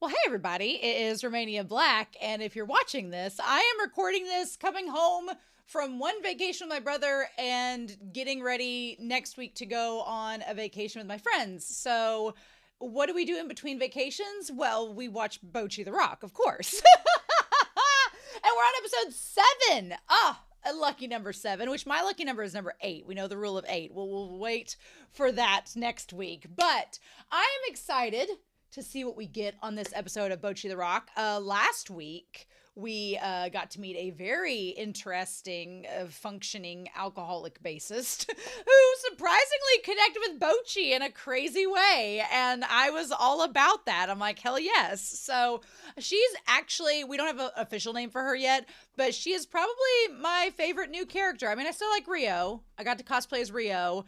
Well, hey, everybody. It is Romania Black. And if you're watching this, I am recording this coming home from one vacation with my brother and getting ready next week to go on a vacation with my friends. So, what do we do in between vacations? Well, we watch Bocchi the Rock, of course. And we're on episode 7. A lucky number 7, which my lucky number is number 8. We know the rule of 8. We'll wait for that next week. But I am excited to see what we get on this episode of Bocchi the Rock. Last week, we got to meet a very interesting, functioning alcoholic bassist who surprisingly connected with Bocchi in a crazy way. And I was all about that. I'm like, hell yes. So she's actually, we don't have an official name for her yet, but she is probably my favorite new character. I mean, I still like Rio. I got to cosplay as Rio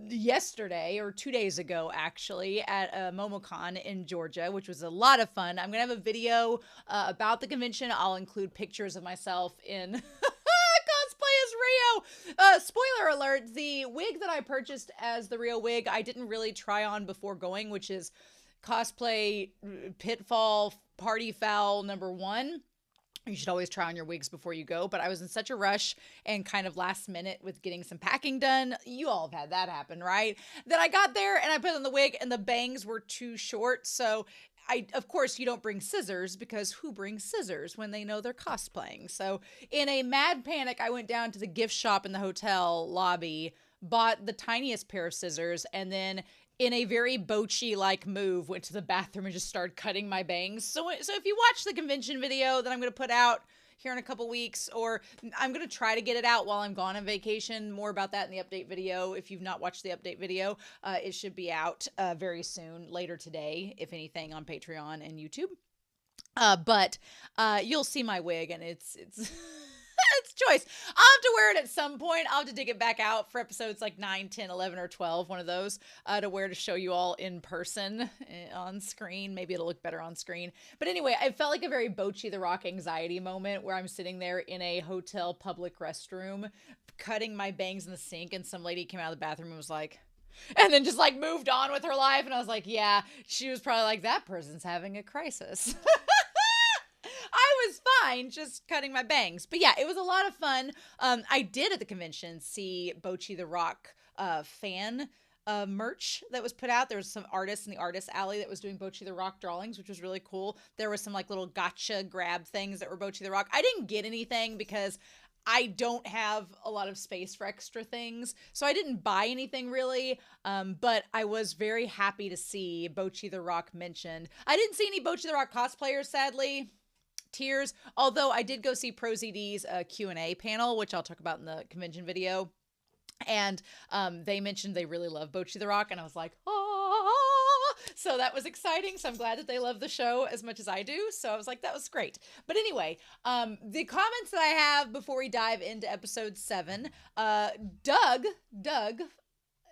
yesterday or 2 days ago actually at MomoCon in Georgia, which was a lot of fun. I'm gonna have a video about the convention. I'll include pictures of myself in cosplay as Rio. Spoiler alert, the wig that I purchased as the Rio wig I didn't really try on before going, which is cosplay pitfall party foul number 1. You should always try on your wigs before you go, but I was in such a rush and kind of last minute with getting some packing done. You all have had that happen, right? That I got there and I put on the wig and the bangs were too short. So of course, you don't bring scissors because who brings scissors when they know they're cosplaying? So in a mad panic, I went down to the gift shop in the hotel lobby, bought the tiniest pair of scissors, and then in a very Bocchi-like move, went to the bathroom and just started cutting my bangs. So if you watch the convention video that I'm going to put out here in a couple weeks, or I'm going to try to get it out while I'm gone on vacation, more about that in the update video. If you've not watched the update video, it should be out very soon, later today, if anything, on Patreon and YouTube. But you'll see my wig, and it's it's choice. I'll have to wear it at some point. I'll have to dig it back out for episodes like 9, 10, 11, or 12, one of those, to wear to show you all in person on screen. Maybe it'll look better on screen. But anyway, I felt like a very Bocchi the Rock anxiety moment where I'm sitting there in a hotel public restroom, cutting my bangs in the sink, and some lady came out of the bathroom and was like, and then just like moved on with her life. And I was like, yeah, she was probably like, that person's having a crisis. I was fine just cutting my bangs. But yeah, it was a lot of fun. I did at the convention see Bocchi the Rock fan merch that was put out. There was some artists in the artist alley that was doing Bocchi the Rock drawings, which was really cool. There was some like little gotcha grab things that were Bocchi the Rock. I didn't get anything because I don't have a lot of space for extra things, so I didn't buy anything really, but I was very happy to see Bocchi the Rock mentioned. I didn't see any Bocchi the Rock cosplayers, sadly. Tears. Although I did go see ProZD's Q&A panel, which I'll talk about in the convention video. And they mentioned they really love Bocchi the Rock. And I was like, ah! So that was exciting. So I'm glad that they love the show as much as I do. So I was like, that was great. But anyway, the comments that I have before we dive into episode 7, Doug,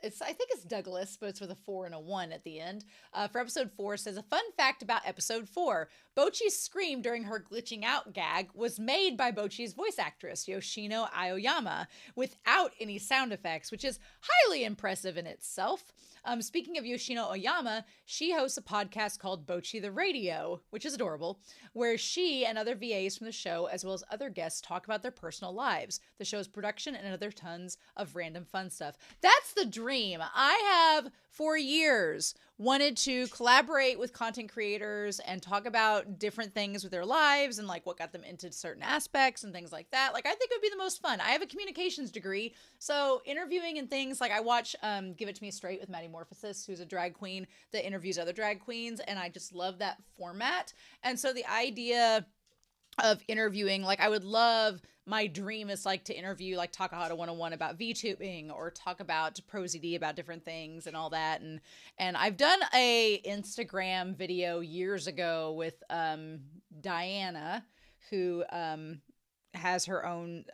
I think it's Douglas, but it's with a 4 and a 1 at the end. For episode 4 says, a fun fact about episode 4. Bocchi's scream during her glitching out gag was made by Bocchi's voice actress, Yoshino Aoyama, without any sound effects, which is highly impressive in itself. Speaking of Yoshino Aoyama, she hosts a podcast called Bocchi the Radio, which is adorable, where she and other VAs from the show, as well as other guests, talk about their personal lives, the show's production, and other tons of random fun stuff. That's the dream. I have, for years, wanted to collaborate with content creators and talk about different things with their lives and like what got them into certain aspects and things like that. Like, I think it would be the most fun. I have a communications degree, so interviewing and things like I watch Give It To Me Straight with Maddie Morphosis, who's a drag queen that interviews other drag queens, and I just love that format. And so the idea of interviewing, like, I would love, my dream is like to interview like Takahata 101 about VTubing, or talk about ProZD about different things and all that. And I've done a Instagram video years ago with Diana, who has her own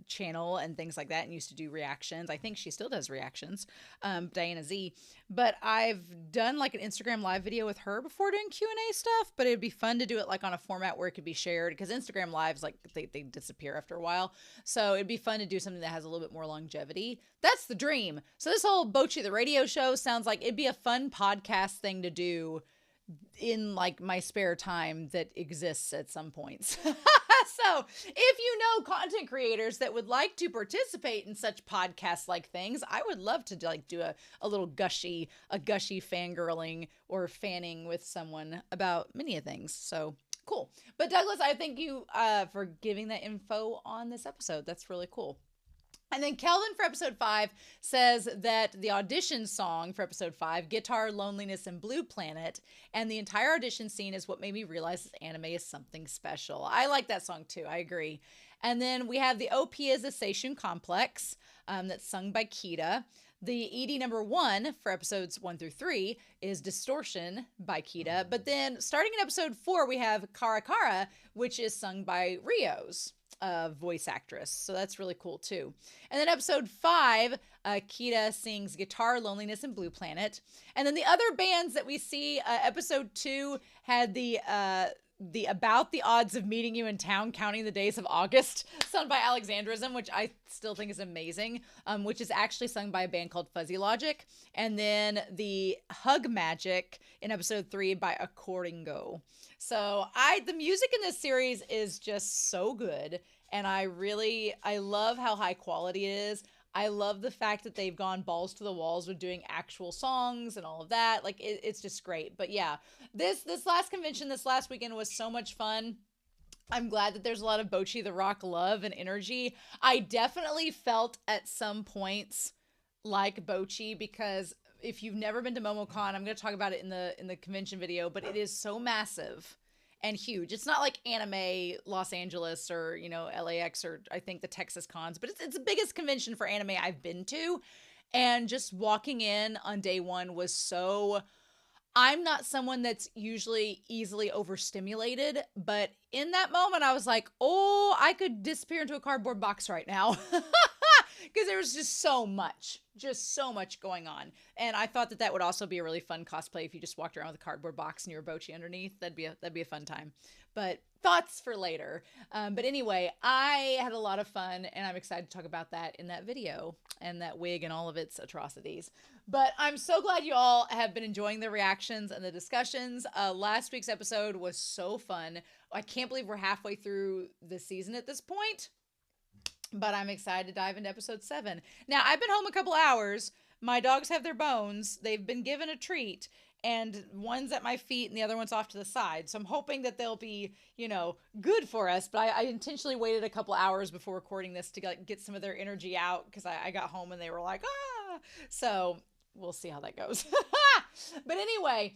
channel and things like that, and used to do reactions. I think she still does reactions, Diana Z. But I've done like an Instagram live video with her before doing Q&A stuff, but it'd be fun to do it like on a format where it could be shared, because Instagram lives, like, they disappear after a while. So it'd be fun to do something that has a little bit more longevity. That's the dream. So this whole Bocchi the Radio show sounds like it'd be a fun podcast thing to do in like my spare time that exists at some points. So if you know content creators that would like to participate in such podcast like things, I would love to like do a little gushy fangirling or fanning with someone about many of things. So cool. But Douglas, I thank you for giving that info on this episode. That's really cool. And then Kelvin for episode 5 says that the audition song for episode 5, Guitar, Loneliness, and Blue Planet, and the entire audition scene is what made me realize this anime is something special. I like that song too. I agree. And then we have the OP is the Seishun Complex that's sung by Kita. The ED number 1 for episodes 1 through 3 is Distortion by Kita. But then starting in episode 4, we have Kara Kara, which is sung by Rio's voice actress. So that's really cool too. And then episode 5, Kita sings Guitar, Loneliness, and Blue Planet. And then the other bands that we see, episode 2 had the About the Odds of Meeting You in Town, Counting the Days of August, sung by Alexandrism, which I still think is amazing, which is actually sung by a band called Fuzzy Logic. And then the Hug Magic in episode 3 by Accordingo. So the music in this series is just so good. And I love how high quality it is. I love the fact that they've gone balls to the walls with doing actual songs and all of that. Like it's just great. But yeah, this last convention, this last weekend was so much fun. I'm glad that there's a lot of Bocchi the Rock love and energy. I definitely felt at some points like Bocchi, because if you've never been to MomoCon, I'm going to talk about it in the convention video, but it is so massive and huge. It's not like anime Los Angeles or, LAX or I think the Texas cons, but it's the biggest convention for anime I've been to. And just walking in on day 1 was so... I'm not someone that's usually easily overstimulated, but in that moment I was like, oh, I could disappear into a cardboard box right now. Because there was just so much going on. And I thought that would also be a really fun cosplay if you just walked around with a cardboard box and you were Bocchi underneath. That'd be a fun time. But thoughts for later. But anyway, I had a lot of fun, and I'm excited to talk about that in that video and that wig and all of its atrocities. But I'm so glad you all have been enjoying the reactions and the discussions. Last week's episode was so fun. I can't believe we're halfway through the season at this point. But I'm excited to dive into episode 7. Now, I've been home a couple hours. My dogs have their bones. They've been given a treat. And one's at my feet and the other one's off to the side. So I'm hoping that they'll be, good for us. But I intentionally waited a couple hours before recording this to get some of their energy out, because I got home and they were like, ah. So we'll see how that goes. But anyway,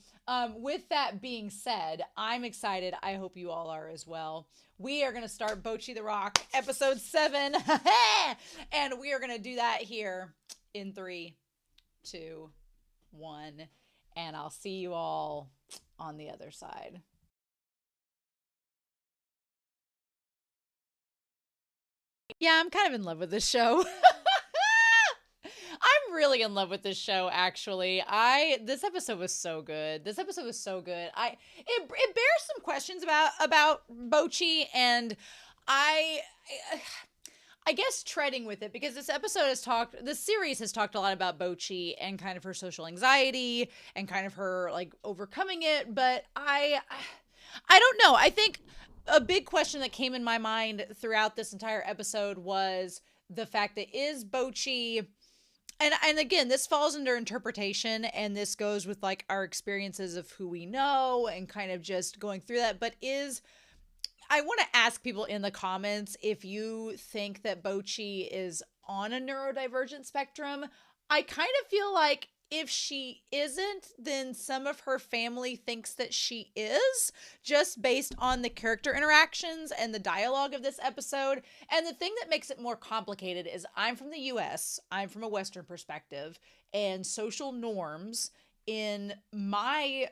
with that being said, I'm excited. I hope you all are as well. We are going to start Bocchi the Rock episode 7. And we are going to do that here in 3, 2, 1. And I'll see you all on the other side. Yeah, I'm kind of in love with this show. I'm really in love with this show, actually. This episode was so good. It bears some questions about Bocchi, and I guess treading with it, because this series has talked a lot about Bocchi and kind of her social anxiety and kind of her like overcoming it. But I don't know. I think a big question that came in my mind throughout this entire episode was the fact that is Bocchi, and again, this falls under interpretation, and this goes with like our experiences of who we know and kind of just going through that. But I want to ask people in the comments if you think that Bocchi is on a neurodivergent spectrum. I kind of feel like if she isn't, then some of her family thinks that she is, just based on the character interactions and the dialogue of this episode. And the thing that makes it more complicated is I'm from the US, I'm from a Western perspective, and social norms in my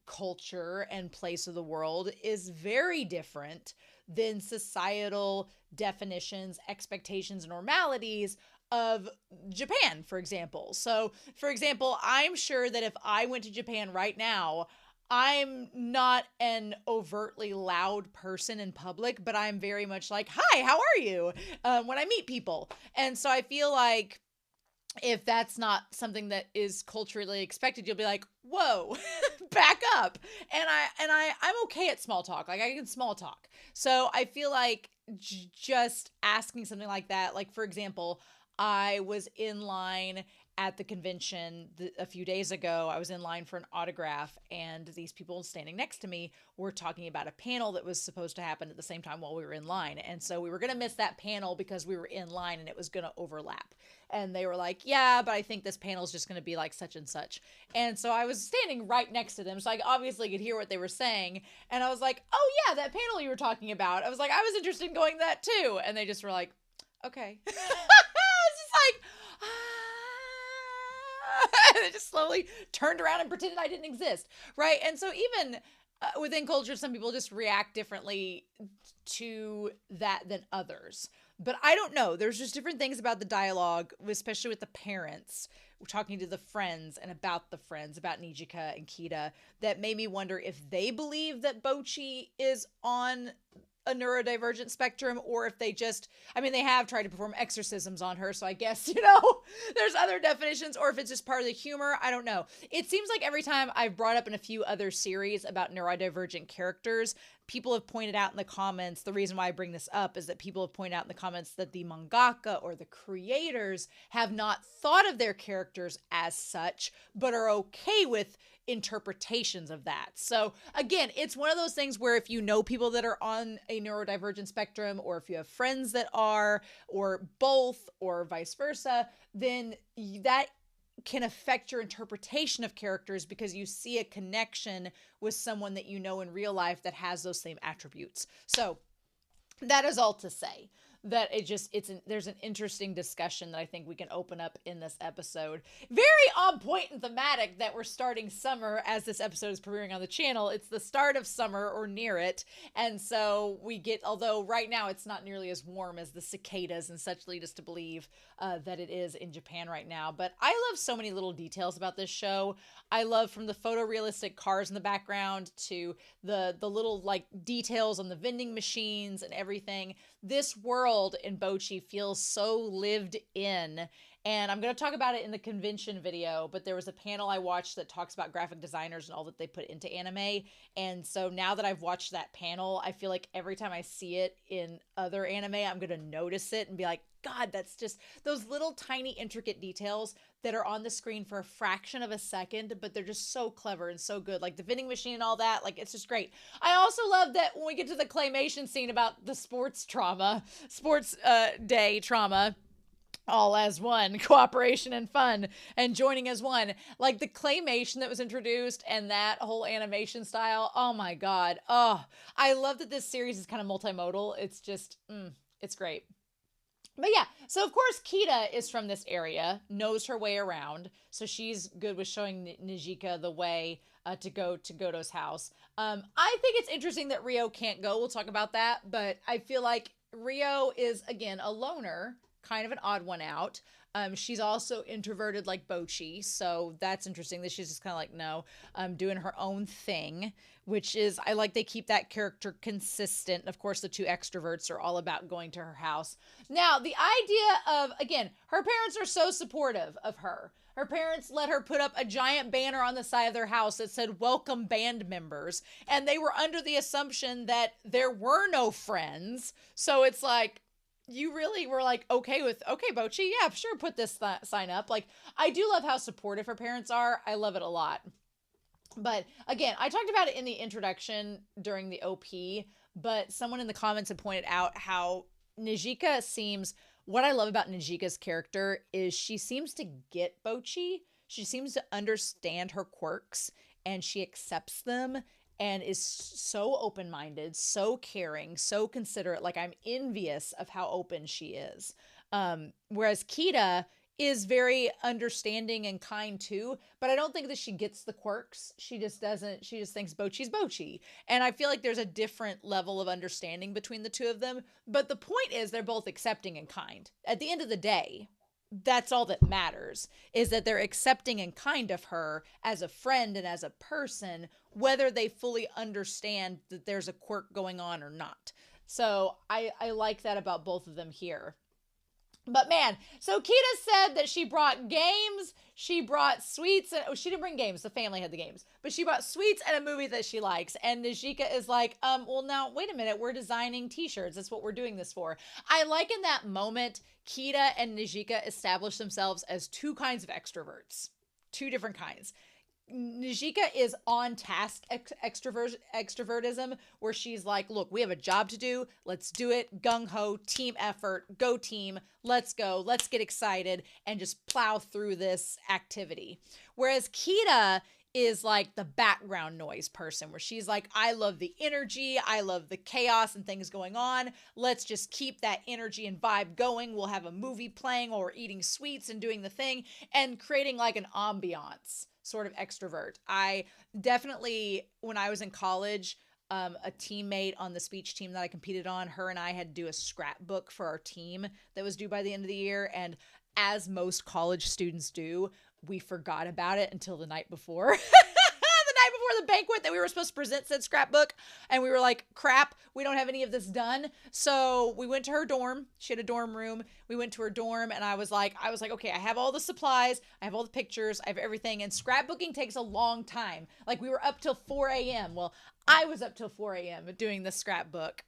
culture and place of the world is very different than societal definitions, expectations, and normalities of Japan, for example. So, for example, I'm sure that if I went to Japan right now, I'm not an overtly loud person in public, but I'm very much like, hi, how are you? When I meet people. And so I feel like if that's not something that is culturally expected, you'll be like, whoa, back up. I'm okay at small talk. Like I can small talk. So I feel like just asking something like that, like for example, I was in line at the convention a few days ago. I was in line for an autograph, and these people standing next to me were talking about a panel that was supposed to happen at the same time while we were in line. And so we were going to miss that panel because we were in line and it was going to overlap. And they were like, yeah, but I think this panel is just going to be like such and such. And so I was standing right next to them, so I obviously could hear what they were saying. And I was like, oh yeah, that panel you were talking about. I was like, I was interested in going to that too. And they just were like, okay. I was just like, and they just slowly turned around and pretended I didn't exist, right? And so even within culture, some people just react differently to that than others. But I don't know. There's just different things about the dialogue, especially with the parents. We're talking to the friends and about the friends, about Nijika and Kita, that made me wonder if they believe that Bocchi is on a neurodivergent spectrum, or if they just, I mean, they have tried to perform exorcisms on her, so I guess, there's other definitions, or if it's just part of the humor. I don't know. It seems like every time I've brought up in a few other series about neurodivergent characters, people have pointed out in the comments, the reason why I bring this up is that people have pointed out in the comments that the mangaka or the creators have not thought of their characters as such, but are okay with interpretations of that. So again, it's one of those things where if you know people that are on a neurodivergent spectrum, or if you have friends that are, or both, or vice versa, then that can affect your interpretation of characters because you see a connection with someone that you know in real life that has those same attributes. So that is all to say that there's an interesting discussion that I think we can open up in this episode. Very on point and thematic that we're starting summer as this episode is premiering on the channel. It's the start of summer or near it. And so although right now it's not nearly as warm as the cicadas and such lead us to believe that it is in Japan right now. But I love so many little details about this show. I love from the photorealistic cars in the background to the little like details on the vending machines and everything. This world in Bocchi feels so lived in. And I'm going to talk about it in the convention video, but there was a panel I watched that talks about graphic designers and all that they put into anime. And so now that I've watched that panel, I feel like every time I see it in other anime, I'm going to notice it and be like, God, that's just those little tiny intricate details that are on the screen for a fraction of a second, but they're just so clever and so good. Like the vending machine and all that, like it's just great. I also love that when we get to the claymation scene about the sports day trauma, all as one, cooperation and fun and joining as one, like the claymation that was introduced and that whole animation style. Oh my God. Oh, I love that this series is kind of multimodal. It's just, it's great. But yeah, so of course Kita is from this area, knows her way around, so she's good with showing Nijika the way to go to Goto's house. I think it's interesting that Rio can't go. We'll talk about that, but I feel like Rio is, again, a loner, kind of an odd one out. She's also introverted like Bocchi, so that's interesting that she's just kind of like, no, doing her own thing, which is, I like they keep that character consistent. Of course, the two extroverts are all about going to her house. Now, the idea of, again, her parents are so supportive of her. Her parents let her put up a giant banner on the side of their house that said, welcome band members. And they were under the assumption that there were no friends. So it's like, you really were like, okay, Bocchi, yeah, sure, put this sign up. Like, I do love how supportive her parents are. I love it a lot. But again, I talked about it in the introduction during the OP, but someone in the comments had pointed out how Nijika seems, what I love about Nijika's character is she seems to get Bocchi. She seems to understand her quirks and she accepts them and is so open-minded, so caring, so considerate. Like, I'm envious of how open she is. Whereas Kita is very understanding and kind too, but I don't think that she gets the quirks. She just doesn't. She just thinks Bocchi's Bocchi. And I feel like there's a different level of understanding between the two of them. But the point is they're both accepting and kind. At the end of the day, that's all that matters, is that they're accepting and kind of her as a friend and as a person, whether they fully understand that there's a quirk going on or not. So I like that about both of them here. But man, so Kita said that she brought games, she brought sweets, and she didn't bring games, the family had the games, but she brought sweets and a movie that she likes. And Najika is like, well, now, wait a minute, we're designing t-shirts. That's what we're doing this for. I like in that moment, Kita and Najika establish themselves as two kinds of extroverts, two different kinds. Najika is on task extrovertism, where she's like, look, we have a job to do. Let's do it. Gung ho, team effort, go team. Let's go. Let's get excited and just plow through this activity. Whereas Kita is like the background noise person, where she's like, I love the energy. I love the chaos and things going on. Let's just keep that energy and vibe going. We'll have a movie playing while we're eating sweets and doing the thing and creating like an ambiance sort of extrovert. I definitely, when I was in college, a teammate on the speech team that I competed on, her and I had to do a scrapbook for our team that was due by the end of the year. And as most college students do, we forgot about it until the night before. The banquet that we were supposed to present said scrapbook, and we were like, crap, we don't have any of this done. So we went to her dorm. She had a dorm room. We went to her dorm, and I was like, okay, I have all the supplies, I have all the pictures, I have everything, and scrapbooking takes a long time. Like, we were up till 4 a.m. Well, I was up till 4 a.m. doing the scrapbook.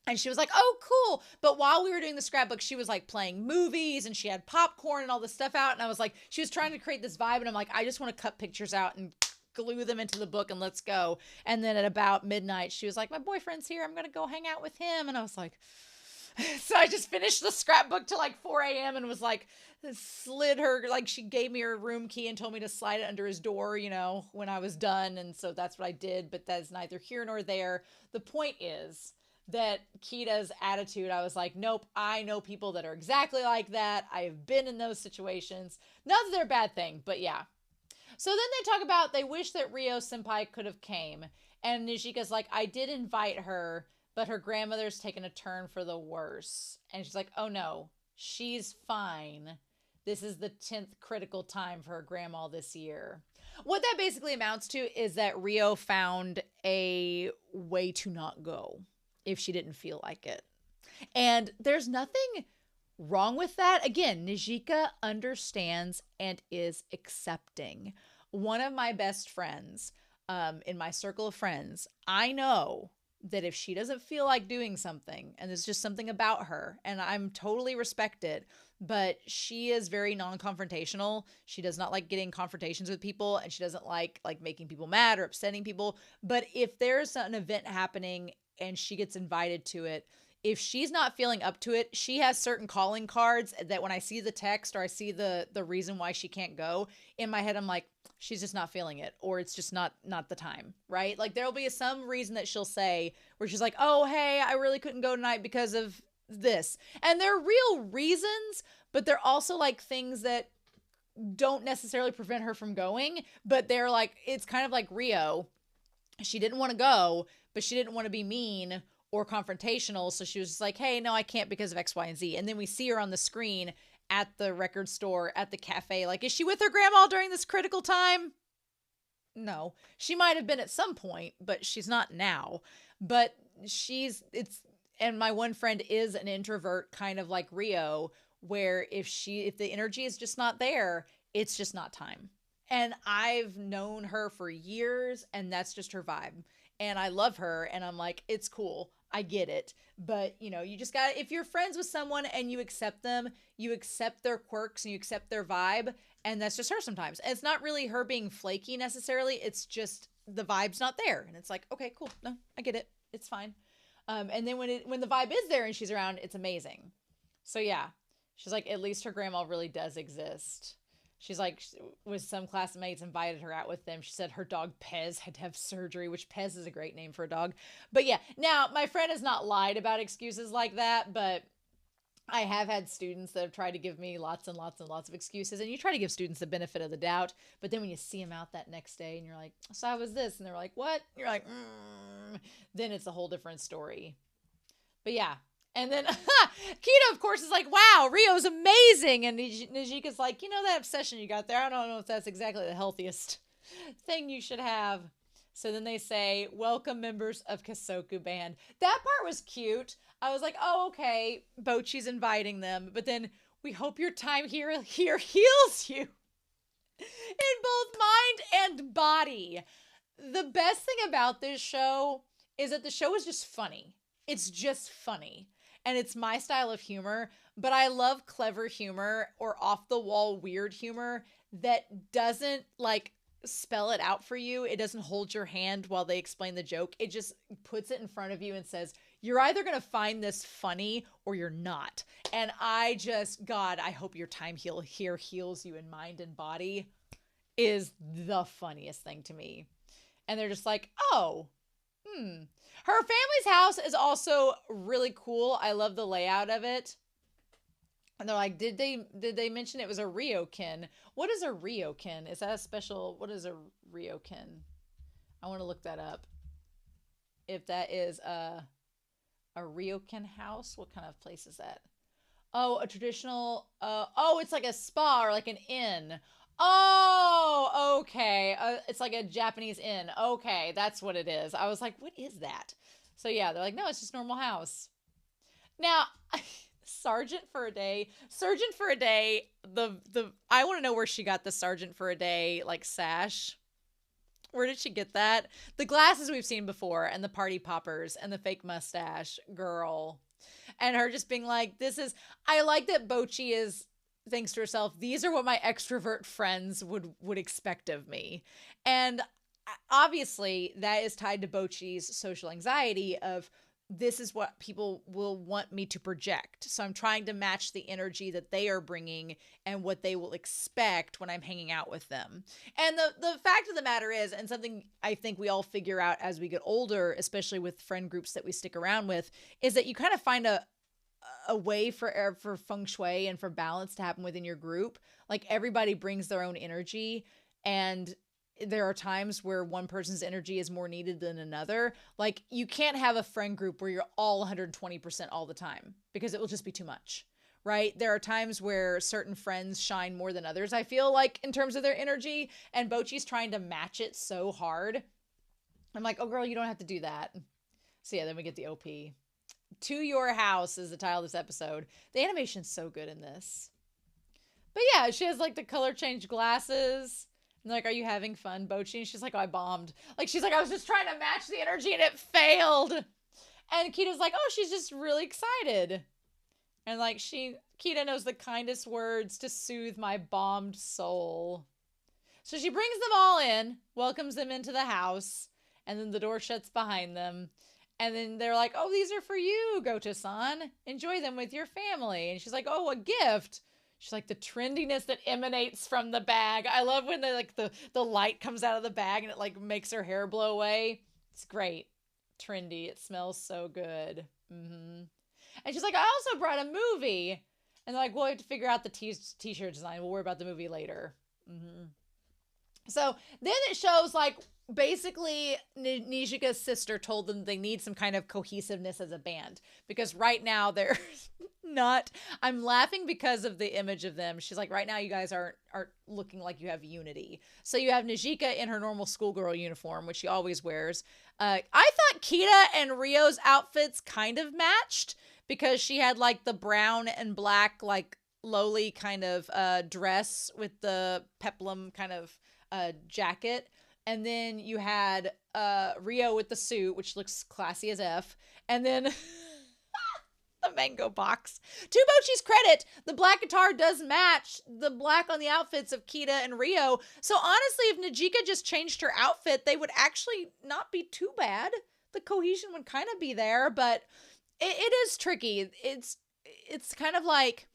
And she was like, oh, cool. But while we were doing the scrapbook, she was like playing movies, and she had popcorn and all this stuff out. And I was like, she was trying to create this vibe. And I'm like, I just want to cut pictures out and glue them into the book and let's go. And then at about midnight, she was like, my boyfriend's here. I'm going to go hang out with him. And I was like, so I just finished the scrapbook till like 4 a.m. and was like, slid her, like she gave me her room key and told me to slide it under his door, you know, when I was done. And so that's what I did. But that's neither here nor there. The point is that Kita's attitude, I was like, nope, I know people that are exactly like that. I've been in those situations. Not that they're a bad thing, but yeah. So then they talk about they wish that Rio Senpai could have came. And Nijika's like, I did invite her, but her grandmother's taken a turn for the worse. And she's like, oh no, she's fine. This is the 10th critical time for her grandma this year. What that basically amounts to is that Rio found a way to not go if she didn't feel like it. And there's nothing wrong with that. Again, Nijika understands and is accepting. One of my best friends, in my circle of friends, I know that if she doesn't feel like doing something, and there's just something about her, and I'm totally respect it, but she is very non-confrontational. She does not like getting confrontations with people, and she doesn't like making people mad or upsetting people. But if there's an event happening and she gets invited to it, if she's not feeling up to it, she has certain calling cards that when I see the text or I see the reason why she can't go, in my head I'm like, she's just not feeling it, or it's just not the time, right? Like there'll be some reason that she'll say where she's like, oh, hey, I really couldn't go tonight because of this. And they're real reasons, but they're also like things that don't necessarily prevent her from going, but they're like, it's kind of like Rio. She didn't want to go, but she didn't want to be mean or confrontational. So she was just like, hey, no, I can't because of X, Y, and Z. And then we see her on the screen at the record store, at the cafe. Like, is she with her grandma during this critical time? No. She might have been at some point, but she's not now. But and my one friend is an introvert, kind of like Rio, where if the energy is just not there, it's just not time. And I've known her for years, and that's just her vibe. And I love her, and I'm like, it's cool. I get it. But, you just got, if you're friends with someone and you accept them, you accept their quirks and you accept their vibe, and that's just her sometimes. And it's not really her being flaky necessarily. It's just the vibe's not there. And it's like, okay, cool. No, I get it. It's fine. And then when the vibe is there and she's around, it's amazing. So yeah, she's like, at least her grandma really does exist. She's like, with some classmates invited her out with them. She said her dog Pez had to have surgery, which Pez is a great name for a dog. But yeah, now my friend has not lied about excuses like that, but I have had students that have tried to give me lots and lots and lots of excuses. And you try to give students the benefit of the doubt, but then when you see them out that next day and you're like, so how was this? And they're like, what? And you're like, then it's a whole different story. But yeah. And then Kita, of course, is like, wow, Rio's amazing. And Nijika's like, that obsession you got there, I don't know if that's exactly the healthiest thing you should have. So then they say, welcome members of Kasoku Band. That part was cute. I was like, oh, okay, Bocchi's inviting them. But then We hope your time here heals you in both mind and body. The best thing about this show is that the show is just funny. It's just funny. And it's my style of humor, but I love clever humor or off the wall weird humor that doesn't like spell it out for you. It doesn't hold your hand while they explain the joke. It just puts it in front of you and says, you're either going to find this funny or you're not. And God, I hope your time here heals you in mind and body is the funniest thing to me. And they're just like, oh, Her family's house is also really cool. I love the layout of it. And they're like, did they mention it was a ryokin? What is a ryokin? Is that a special, what is a ryokin? I want to look that up. If that is a ryokin house, what kind of place is that? Oh, a traditional, it's like a spa or like an inn. Oh, okay. It's like a Japanese inn. Okay, that's what it is. I was like, what is that? So yeah, they're like, no, it's just a normal house. Now, Sergeant for a day, I want to know where she got the Sergeant for a day, like, sash. Where did she get that? The glasses we've seen before, and the party poppers, and the fake mustache, girl. And her just being like, I like that Bocchi thinks to herself, these are what my extrovert friends would expect of me. And obviously that is tied to Bocchi's social anxiety of, this is what people will want me to project. So I'm trying to match the energy that they are bringing and what they will expect when I'm hanging out with them. And the fact of the matter is, and something I think we all figure out as we get older, especially with friend groups that we stick around with, is that you kind of find a way for feng shui and for balance to happen within your group. Like, everybody brings their own energy, and there are times where one person's energy is more needed than another. Like, you can't have a friend group where you're all 120% all the time, because it will just be too much, right? There are times where certain friends shine more than others, I feel like, in terms of their energy, and Bocchi's trying to match it so hard. I'm like, oh girl, you don't have to do that. So yeah, then we get the OP. To Your House is the title of this episode. The animation's so good in this. But yeah, she has like the color change glasses. And they're like, are you having fun, Bocchi? And she's like, oh, I bombed. Like, she's like, I was just trying to match the energy and it failed. And Kita's like, oh, she's just really excited. And like, Kita knows the kindest words to soothe my bombed soul. So she brings them all in, welcomes them into the house, and then the door shuts behind them. And then they're like, oh, these are for you, Goto-san. Enjoy them with your family. And she's like, oh, a gift. She's like, the trendiness that emanates from the bag. I love when the light comes out of the bag and it like makes her hair blow away. It's great. Trendy. It smells so good. And she's like, I also brought a movie. And they're like, well, we have to figure out the t-shirt design. We'll worry about the movie later. So then it shows like, basically Nijika's sister told them they need some kind of cohesiveness as a band, because right now they're not. I'm laughing because of the image of them. She's like, right now you guys aren't looking like you have unity. So you have Nijika in her normal schoolgirl uniform, which she always wears. I thought Kita and Rio's outfits kind of matched, because she had like the brown and black like lowly kind of dress with the peplum kind of jacket. And then you had Rio with the suit, which looks classy as F. And then the mango box. To Bocchi's credit, the black guitar does match the black on the outfits of Kita and Rio. So honestly, if Nijika just changed her outfit, they would actually not be too bad. The cohesion would kind of be there, but it is tricky. It's kind of like,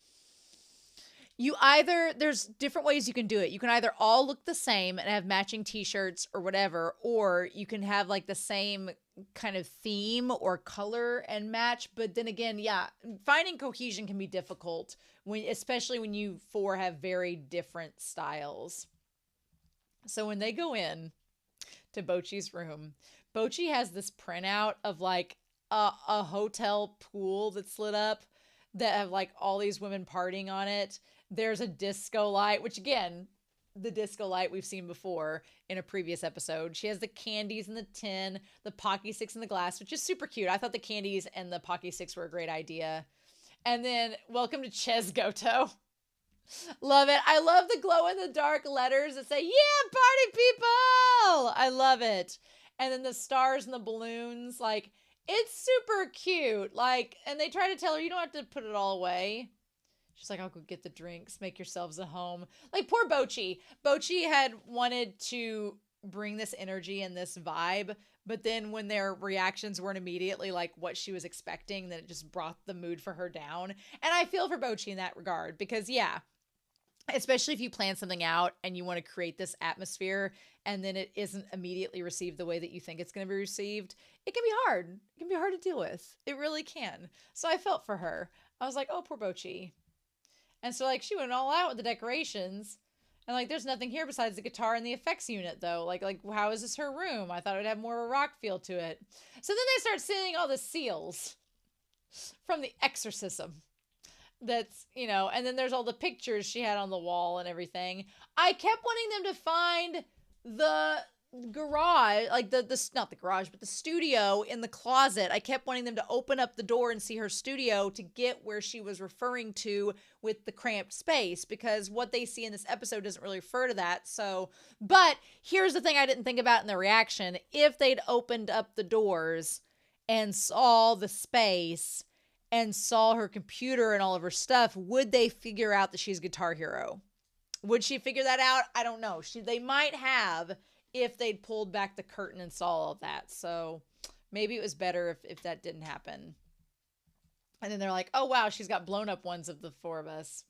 there's different ways you can do it. You can either all look the same and have matching t-shirts or whatever, or you can have like the same kind of theme or color and match. But then again, yeah, finding cohesion can be difficult, especially when you four have very different styles. So when they go in to Bocchi's room, Bocchi has this printout of like a hotel pool that's lit up that have like all these women partying on it. There's a disco light, which again, the disco light we've seen before in a previous episode. She has the candies in the tin, the Pocky sticks in the glass, which is super cute. I thought the candies and the Pocky sticks were a great idea. And then welcome to Ches Goto. Love it. I love the glow in the dark letters that say, yeah, party people. I love it. And then the stars and the balloons, like, it's super cute. Like, and they try to tell her, you don't have to put it all away. She's like, I'll go get the drinks. Make yourselves a home. Like, poor Bocchi. Bocchi had wanted to bring this energy and this vibe, but then when their reactions weren't immediately like what she was expecting, then it just brought the mood for her down. And I feel for Bocchi in that regard because, yeah, especially if you plan something out and you want to create this atmosphere and then it isn't immediately received the way that you think it's going to be received, it can be hard. It can be hard to deal with. It really can. So I felt for her. I was like, oh, poor Bocchi. And so, like, she went all out with the decorations. And, like, there's nothing here besides the guitar and the effects unit, though. Like, how is this her room? I thought it would have more of a rock feel to it. So then they start seeing all the seals from the exorcism. That's, you know, and then there's all the pictures she had on the wall and everything. I kept wanting them to find the garage, like not the garage, but the studio in the closet. I kept wanting them to open up the door and see her studio to get where she was referring to with the cramped space, because what they see in this episode doesn't really refer to that. So, but here's the thing I didn't think about in the reaction. If they'd opened up the doors and saw the space and saw her computer and all of her stuff, would they figure out that she's Guitar Hero? Would she figure that out? I don't know. They might have if they'd pulled back the curtain and saw all of that. So maybe it was better if that didn't happen. And then they're like, oh, wow, she's got blown up ones of the four of us.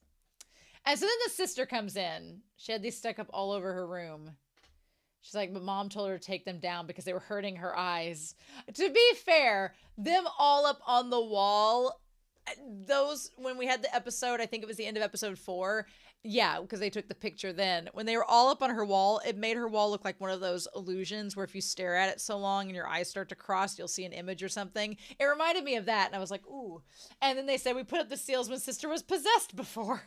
And so then the sister comes in. She had these stuck up all over her room. She's like, but mom told her to take them down because they were hurting her eyes. To be fair, them all up on the wall, those, when we had the episode, I think it was the end of episode 4. Yeah, because they took the picture then. When they were all up on her wall, it made her wall look like one of those illusions where if you stare at it so long and your eyes start to cross, you'll see an image or something. It reminded me of that, and I was like, ooh. And then they said we put up the seals when sister was possessed before.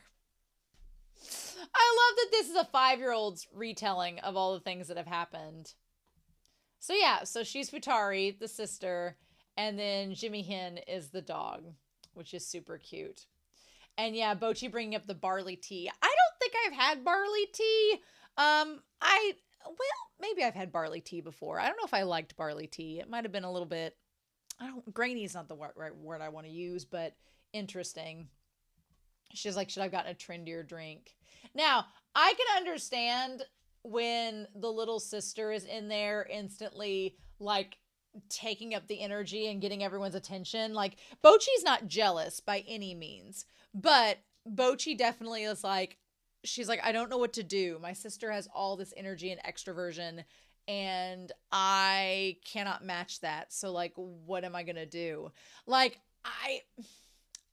I love that this is a 5-year-old's retelling of all the things that have happened. So yeah, so she's Futari, the sister, and then Jimmy Hen is the dog, which is super cute. And yeah, Bocchi bringing up the barley tea. I don't think I've had barley tea. Well, maybe I've had barley tea before. I don't know if I liked barley tea. It might have been a little bit, grainy is not the right word I want to use, but interesting. She's like, should I have gotten a trendier drink? Now, I can understand when the little sister is in there instantly, like, taking up the energy and getting everyone's attention. Like, Bocchi's not jealous by any means, but Bocchi definitely is like, she's like, I don't know what to do. My sister has all this energy and extroversion, and I cannot match that. So, like, what am I going to do? Like,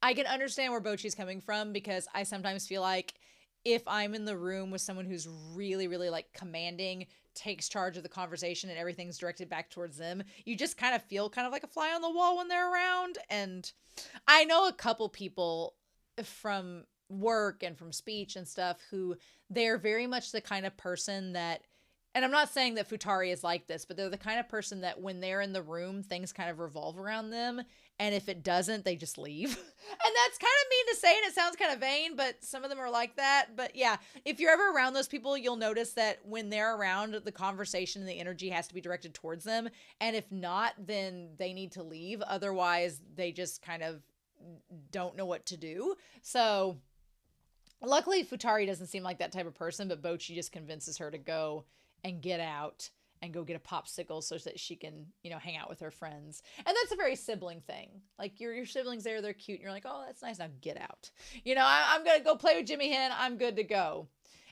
I can understand where Bocchi's coming from, because I sometimes feel like if I'm in the room with someone who's really, really like commanding, takes charge of the conversation and everything's directed back towards them, you just kind of feel kind of like a fly on the wall when they're around. And I know a couple people from work and from speech and stuff who they're very much the kind of person that, and I'm not saying that Futari is like this, but they're the kind of person that when they're in the room, things kind of revolve around them. And if it doesn't, they just leave. And that's kind of mean to say, and it sounds kind of vain, but some of them are like that. But yeah, if you're ever around those people, you'll notice that when they're around, the conversation and the energy has to be directed towards them. And if not, then they need to leave. Otherwise, they just kind of don't know what to do. So luckily, Futari doesn't seem like that type of person, but Bocchi just convinces her to go and get out and go get a popsicle so that she can, hang out with her friends. And that's a very sibling thing. Like, your siblings there, they're cute, and you're like, oh, that's nice, now get out. I'm going to go play with Jimmy Hen, I'm good to go.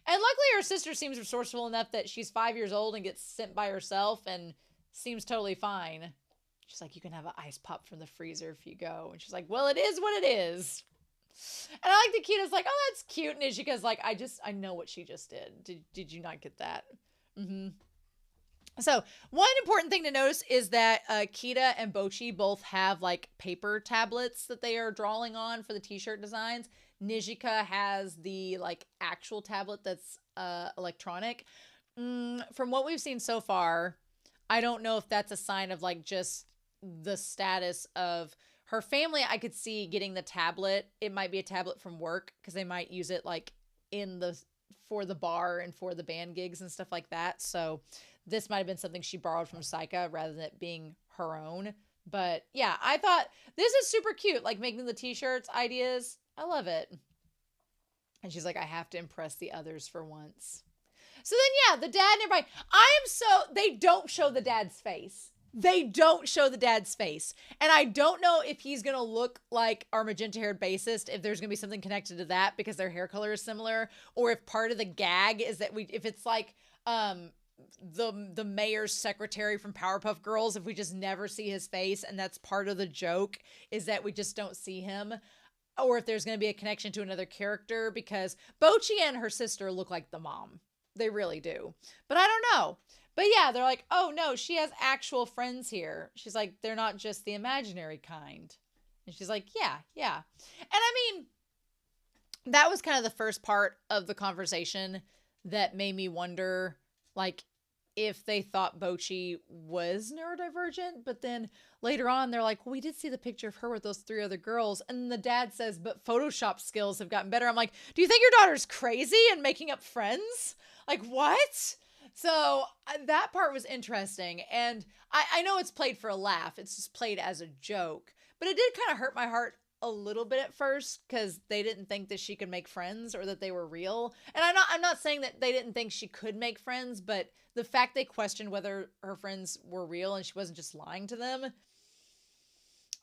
And luckily her sister seems resourceful enough that she's 5 years old and gets sent by herself and seems totally fine. She's like, you can have an ice pop from the freezer if you go. And she's like, well, it is what it is. And I like Nikita's like, oh, that's cute. And Ishika's like, I know what she just did. Did you not get that? Mm-hmm. So one important thing to notice is that Kita and Bocchi both have like paper tablets that they are drawing on for the t-shirt designs. Nijika has the like actual tablet that's electronic. From what we've seen so far, I don't know if that's a sign of like just the status of Her family, I could see getting the tablet. It might be a tablet from work because they might use it like for the bar and for the band gigs and stuff like that. So this might have been something she borrowed from Saika rather than it being her own. But yeah, I thought this is super cute. Like making the t-shirts ideas. I love it. And she's like, I have to impress the others for once. So then, yeah, the dad and everybody, they don't show the dad's face. They don't show the dad's face. And I don't know if he's going to look like our magenta-haired bassist, if there's going to be something connected to that because their hair color is similar, or if part of the gag is that if it's like the mayor's secretary from Powerpuff Girls, if we just never see his face and that's part of the joke is that we just don't see him, or if there's going to be a connection to another character because Bocchi and her sister look like the mom. They really do. But I don't know. But yeah, they're like, oh no, she has actual friends here. She's like, they're not just the imaginary kind. And she's like, yeah. And I mean, that was kind of the first part of the conversation that made me wonder, like, if they thought Bocchi was neurodivergent. But then later on, they're like, well, we did see the picture of her with those 3 other girls. And the dad says, but Photoshop skills have gotten better. I'm like, do you think your daughter's crazy and making up friends? Like, what? So that part was interesting. And I know it's played for a laugh. It's just played as a joke. But it did kind of hurt my heart a little bit at first because they didn't think that she could make friends or that they were real. And I'm not saying that they didn't think she could make friends, but the fact they questioned whether her friends were real and she wasn't just lying to them.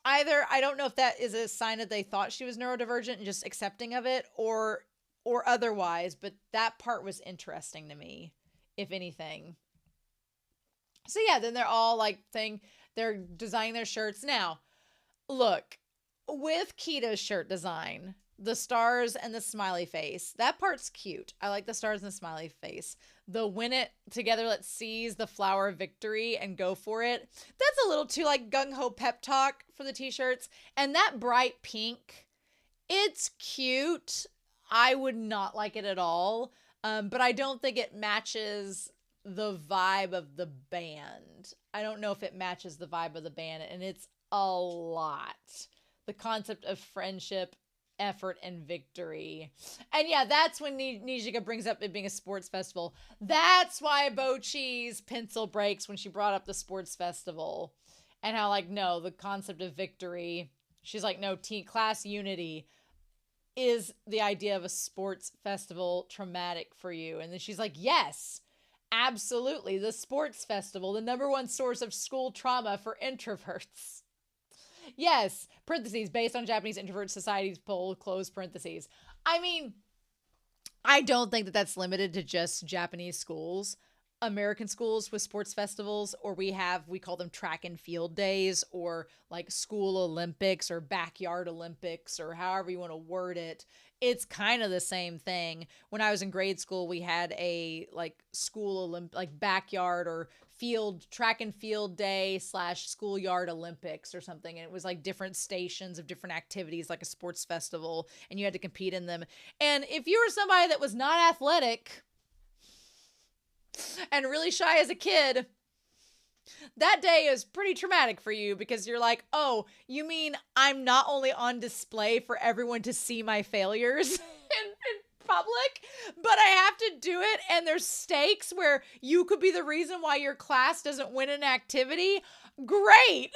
Either, I don't know if that is a sign that they thought she was neurodivergent and just accepting of it or otherwise, but that part was interesting to me, if anything. So yeah, then they're all like they're designing their shirts. Now, look, with Kita's shirt design, the stars and the smiley face, that part's cute. I like the stars and the smiley face. The win it together, let's seize the flower of victory and go for it. That's a little too like gung-ho pep talk for the t-shirts. And that bright pink, it's cute. I would not like it at all. But I don't think it matches the vibe of the band. I don't know if it matches the vibe of the band, and it's a lot. The concept of friendship, effort, and victory. And yeah, that's when Nijika brings up it being a sports festival. That's why Bocchi's pencil breaks when she brought up the sports festival. And how, like, no, the concept of victory. She's like, no, class unity. Is the idea of a sports festival traumatic for you? And then she's like, yes, absolutely. The sports festival, the #1 source of school trauma for introverts. Yes, parentheses, based on Japanese introvert society's poll, close parentheses. I mean, I don't think that that's limited to just Japanese schools. American schools with sports festivals, or we call them track and field days, or like school Olympics or backyard Olympics, or however you want to word it. It's kind of the same thing. When I was in grade school, we had a like school like backyard or track and field day / schoolyard Olympics or something. And it was like different stations of different activities, like a sports festival, and you had to compete in them. And if you were somebody that was not athletic and really shy as a kid, that day is pretty traumatic for you because you're like, oh, you mean I'm not only on display for everyone to see my failures in public, but I have to do it, and there's stakes where you could be the reason why your class doesn't win an activity? Great!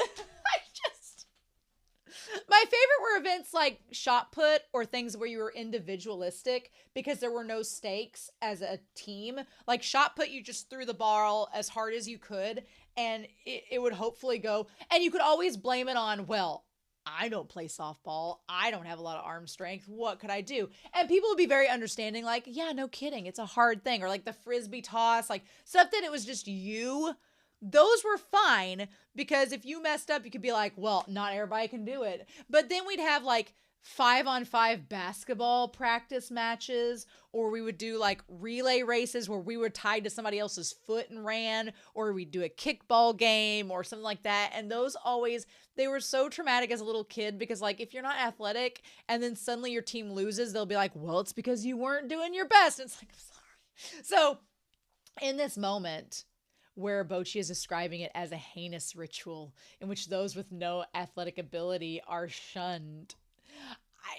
My favorite were events like shot put or things where you were individualistic because there were no stakes as a team. Like shot put, you just threw the ball as hard as you could and it would hopefully go. And you could always blame it on, well, I don't play softball. I don't have a lot of arm strength. What could I do? And people would be very understanding, like, yeah, no kidding. It's a hard thing. Or like the frisbee toss, like stuff that it was just you. Those were fine because if you messed up, you could be like, well, not everybody can do it. But then we'd have like 5-on-5 basketball practice matches, or we would do like relay races where we were tied to somebody else's foot and ran, or we'd do a kickball game or something like that. And those they were so traumatic as a little kid because like if you're not athletic and then suddenly your team loses, they'll be like, well, it's because you weren't doing your best. And it's like, I'm sorry. So in this moment, where Bocchi is describing it as a heinous ritual in which those with no athletic ability are shunned.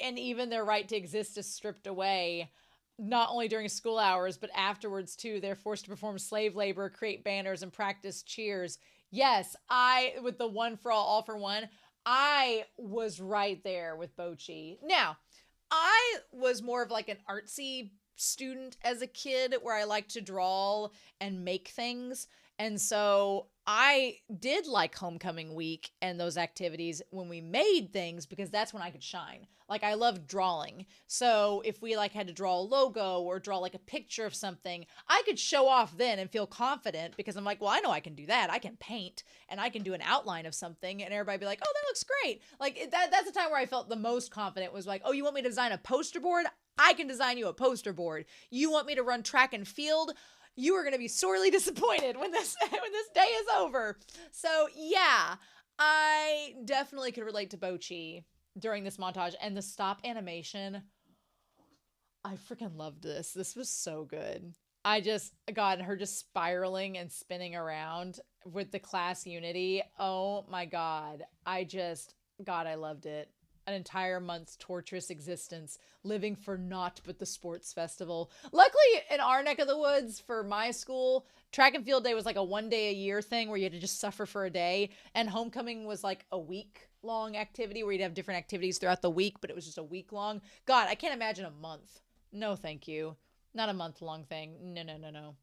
And even their right to exist is stripped away, not only during school hours, but afterwards too. They're forced to perform slave labor, create banners, and practice cheers. Yes, with the one for all for one, I was right there with Bocchi. Now, I was more of like an artsy student as a kid where I liked to draw and make things. And so I did like homecoming week and those activities when we made things, because that's when I could shine. Like, I loved drawing. So if we like had to draw a logo or draw like a picture of something, I could show off then and feel confident, because I'm like, well, I know I can do that. I can paint and I can do an outline of something, and everybody be like, oh, that looks great. Like, that's the time where I felt the most confident, was like, oh, you want me to design a poster board? I can design you a poster board. You want me to run track and field? You are going to be sorely disappointed when this day is over. So yeah, I definitely could relate to Bocchi during this montage, and the stop animation. I freaking loved this. This was so good. God, her just spiraling and spinning around with the class unity. Oh my God. God, I loved it. An entire month's torturous existence, living for naught but the sports festival. Luckily, in our neck of the woods, for my school, track and field day was like a 1 day a year thing where you had to just suffer for a day. And homecoming was like a week long activity where you'd have different activities throughout the week, but it was just a week long. God, I can't imagine a month. No, thank you. Not a month long thing. No, no, no, no.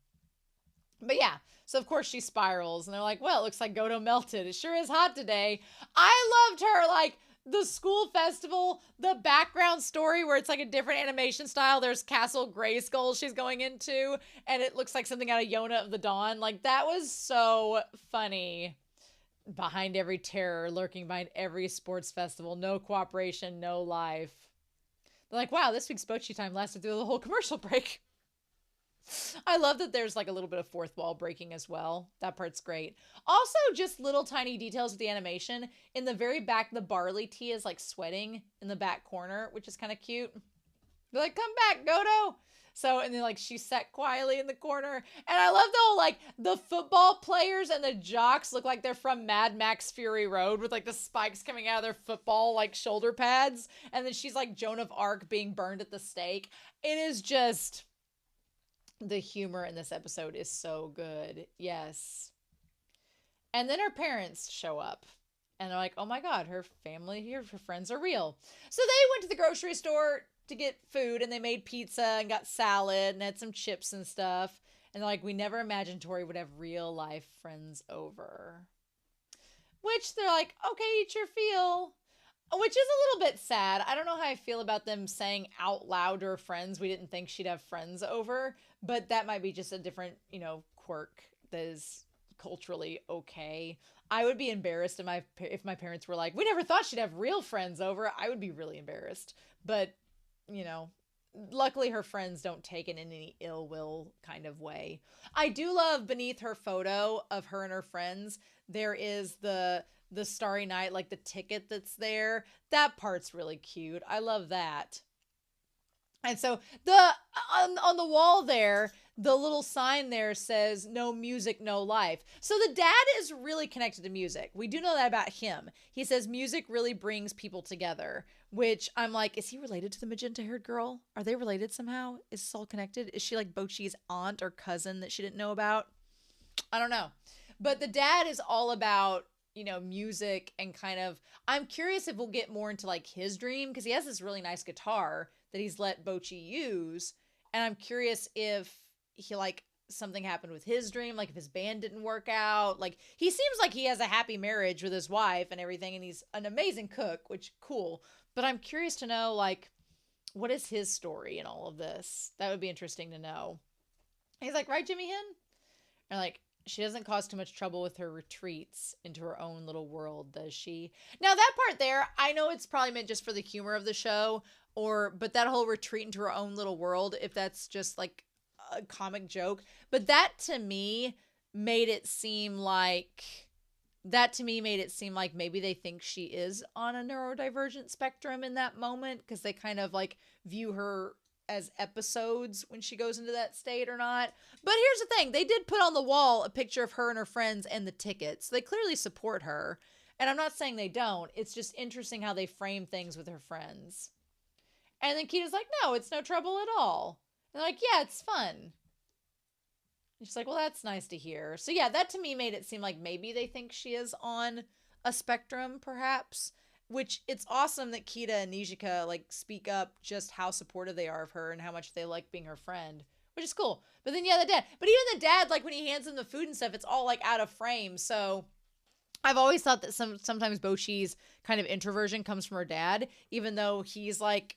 But yeah, so of course she spirals, and they're like, well, it looks like Godo melted. It sure is hot today. I loved her, like, the school festival, the background story where it's like a different animation style. There's Castle Grayskull she's going into, and it looks like something out of Yona of the Dawn. Like, that was so funny. Behind every terror, lurking behind every sports festival, no cooperation, no life. They're like, wow, this week's Bocchi time lasted through the whole commercial break. I love that there's like a little bit of fourth wall breaking as well. That part's great. Also, just little tiny details with the animation. In the very back, the barley tea is like sweating in the back corner, which is kind of cute. They're like, come back, Godo. So, and then like she sat quietly in the corner. And I love the whole, like, the football players and the jocks look like they're from Mad Max Fury Road, with like the spikes coming out of their football like shoulder pads. And then she's like Joan of Arc being burned at the stake. It is just, the humor in this episode is so good. Yes. And then her parents show up, and they're like, oh my God, her family here, her friends are real. So they went to the grocery store to get food, and they made pizza and got salad and had some chips and stuff. And they're like, we never imagined Tori would have real life friends over. Which they're like, okay, eat your feel. Which is a little bit sad. I don't know how I feel about them saying out loud to her friends we didn't think she'd have friends over, but that might be just a different, quirk that is culturally okay. I would be embarrassed if my parents were like, we never thought she'd have real friends over. I would be really embarrassed. But, luckily her friends don't take it in any ill will kind of way. I do love, beneath her photo of her and her friends, there is the Starry Night, like the ticket that's there. That part's really cute. I love that. And so on the wall there, the little sign there says, no music, no life. So the dad is really connected to music. We do know that about him. He says music really brings people together, which I'm like, is he related to the magenta haired girl? Are they related somehow? Is this all connected? Is she like Bocchi's aunt or cousin that she didn't know about? I don't know. But the dad is all about, music, and kind of, I'm curious if we'll get more into like his dream, because he has this really nice guitar that he's let Bocchi use. And I'm curious if he, like, something happened with his dream, like if his band didn't work out. Like, he seems like he has a happy marriage with his wife and everything, and he's an amazing cook, which cool. But I'm curious to know, like, what is his story in all of this? That would be interesting to know. He's like, right, Jimmy Hen? And like, she doesn't cause too much trouble with her retreats into her own little world, does she? Now, that part there, I know it's probably meant just for the humor of the show, but that whole retreat into her own little world, if that's just like a comic joke, but that to me made it seem like maybe they think she is on a neurodivergent spectrum in that moment, because they kind of like view her as episodes when she goes into that state or not. But here's the thing. They did put on the wall a picture of her and her friends and the tickets. They clearly support her. And I'm not saying they don't. It's just interesting how they frame things with her friends. And then Kita's like, no, it's no trouble at all. And they're like, yeah, it's fun. And she's like, well, that's nice to hear. So yeah, that to me made it seem like maybe they think she is on a spectrum, perhaps. Which it's awesome that Kita and Nijika like speak up just how supportive they are of her and how much they like being her friend, which is cool. But then yeah, the dad. But even the dad, like when he hands them the food and stuff, it's all like out of frame. So I've always thought that sometimes Bocchi's kind of introversion comes from her dad, even though he's like,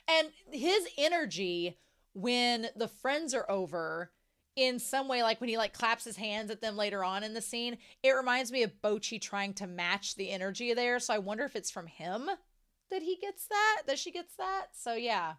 and his energy when the friends are over in some way, like when he like claps his hands at them later on in the scene, it reminds me of Bocchi trying to match the energy there. So I wonder if it's from him that he gets that she gets that. So yeah,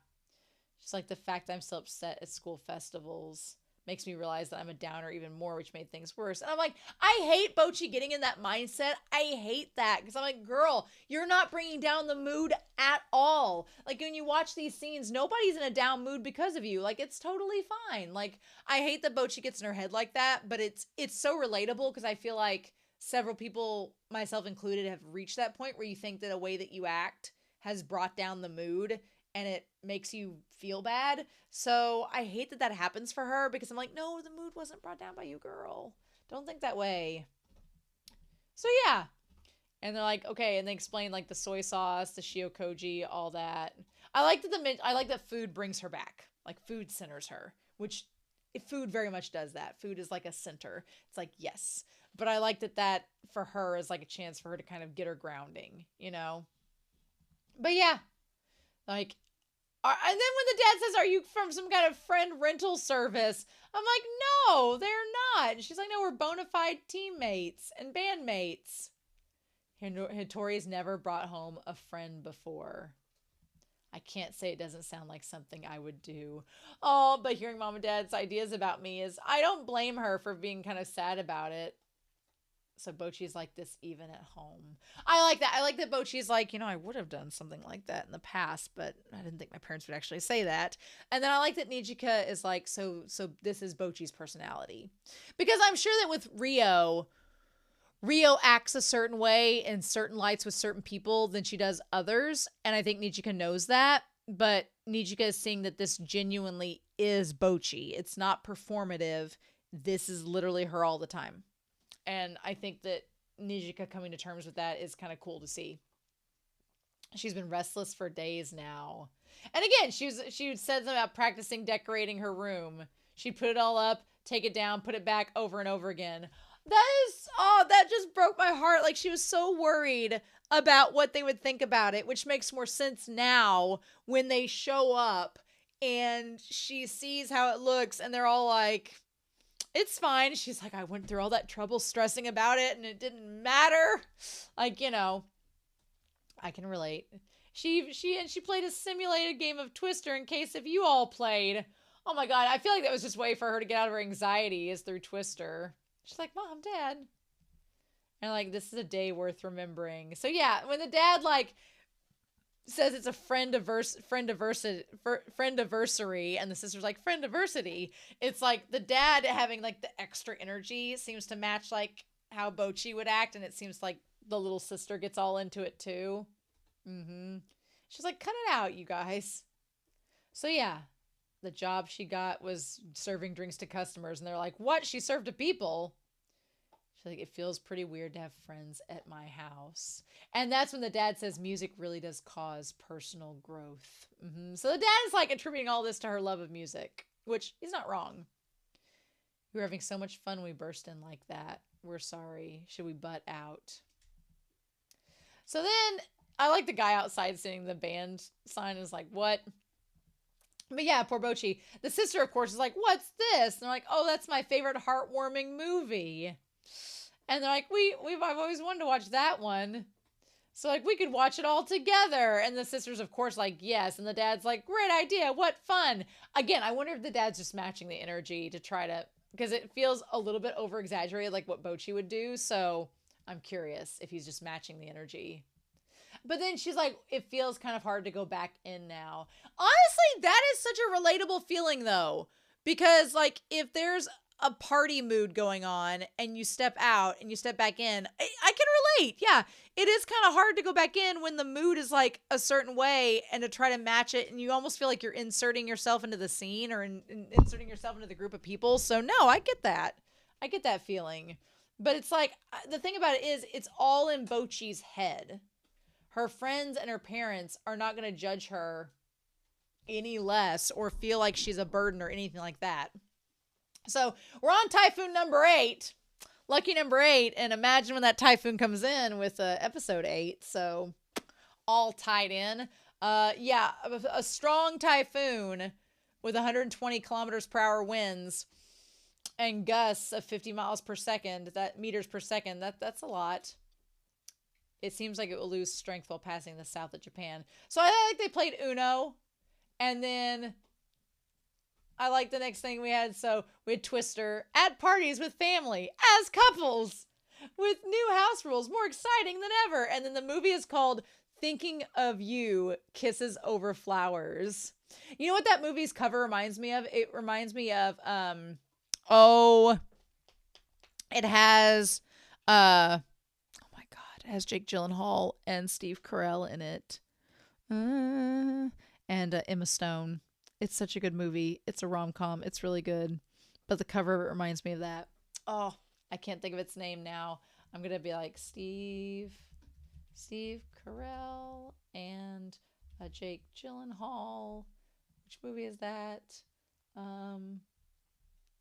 just like the fact that I'm still upset at school festivals makes me realize that I'm a downer even more, which made things worse. And I'm like, I hate Bocchi getting in that mindset. I hate that because I'm like, girl, you're not bringing down the mood at all. Like when you watch these scenes, nobody's in a down mood because of you. Like it's totally fine. Like I hate that Bocchi gets in her head like that, but it's so relatable because I feel like several people, myself included, have reached that point where you think that a way that you act has brought down the mood and it makes you feel bad. So I hate that that happens for her because I'm like, no, the mood wasn't brought down by you, girl. Don't think that way. So yeah. And they're like, okay, and they explain like the soy sauce, the shiokoji, all that. I like that food brings her back. Like food centers her, which food very much does that. Food is like a center. It's like, yes. But I like that for her is like a chance for her to kind of get her grounding, you know? But yeah, like, and then when the dad says, are you from some kind of friend rental service? I'm like, no, they're not. And she's like, no, we're bona fide teammates and bandmates. Hattori's never brought home a friend before. I can't say it doesn't sound like something I would do. Oh, but hearing mom and dad's ideas about me is, I don't blame her for being kind of sad about it. So Bocchi's like this even at home. I like that. I like that Bocchi's like, I would have done something like that in the past, but I didn't think my parents would actually say that. And then I like that Nijika is like, so this is Bocchi's personality. Because I'm sure that with Rio acts a certain way in certain lights with certain people than she does others. And I think Nijika knows that. But Nijika is seeing that this genuinely is Bocchi. It's not performative. This is literally her all the time. And I think that Nijika coming to terms with that is kind of cool to see. She's been restless for days now. And again, she said something about practicing decorating her room. She'd put it all up, take it down, put it back over and over again. That just broke my heart. Like she was so worried about what they would think about it, which makes more sense now when they show up and she sees how it looks and they're all like, it's fine. She's like, I went through all that trouble stressing about it and it didn't matter. Like, I can relate. She played a simulated game of Twister in case if you all played. Oh my God. I feel like that was just a way for her to get out of her anxiety is through Twister. She's like, Mom, Dad. And like, this is a day worth remembering. So yeah, when the dad like says it's a friendiversary and the sister's like friendiversity, it's like the dad having like the extra energy seems to match like how Bocchi would act, and it seems like the little sister gets all into it too. She's like, cut it out, you guys. So yeah, the job she got was serving drinks to customers, and they're like, what? She served to people? She's like, it feels pretty weird to have friends at my house. And that's when the dad says music really does cause personal growth. So the dad is like attributing all this to her love of music, which he's not wrong. We were having so much fun we burst in like that. We're sorry. Should we butt out? So then I like the guy outside seeing the band sign is like, what? But yeah, poor Bocchi. The sister, of course, is like, what's this? And they're like, oh, that's my favorite heartwarming movie. And they're like, I've always wanted to watch that one. So like we could watch it all together. And the sister's of course like, yes. And the dad's like, great idea. What fun. Again, I wonder if the dad's just matching the energy to try to, because it feels a little bit over exaggerated like what Bocchi would do. So I'm curious if he's just matching the energy. But then she's like, it feels kind of hard to go back in now. Honestly, that is such a relatable feeling though. Because like if there's a party mood going on and you step out and you step back in, I can relate. Yeah. It is kind of hard to go back in when the mood is like a certain way and to try to match it. And you almost feel like you're inserting yourself into the scene or inserting yourself into the group of people. So no, I get that. I get that feeling. But it's like, the thing about it is it's all in Bocchi's head. Her friends and her parents are not going to judge her any less or feel like she's a burden or anything like that. So we're on typhoon number 8, lucky number 8. And imagine when that typhoon comes in with episode 8. So all tied in. Yeah, a strong typhoon with 120 kilometers per hour winds and gusts of 50 miles per second, that meters per second. That's a lot. It seems like it will lose strength while passing the south of Japan. So I think they played Uno. And then I like the next thing we had. So we had Twister at parties with family as couples with new house rules, more exciting than ever. And then the movie is called Thinking of You, Kisses Over Flowers. You know what that movie's cover reminds me of? It reminds me of, it has, it has Jake Gyllenhaal and Steve Carell in it. And Emma Stone. It's such a good movie. It's a rom-com. It's really good. But the cover reminds me of that. Oh, I can't think of its name now. I'm going to be like Steve Carell and Jake Gyllenhaal. Which movie is that?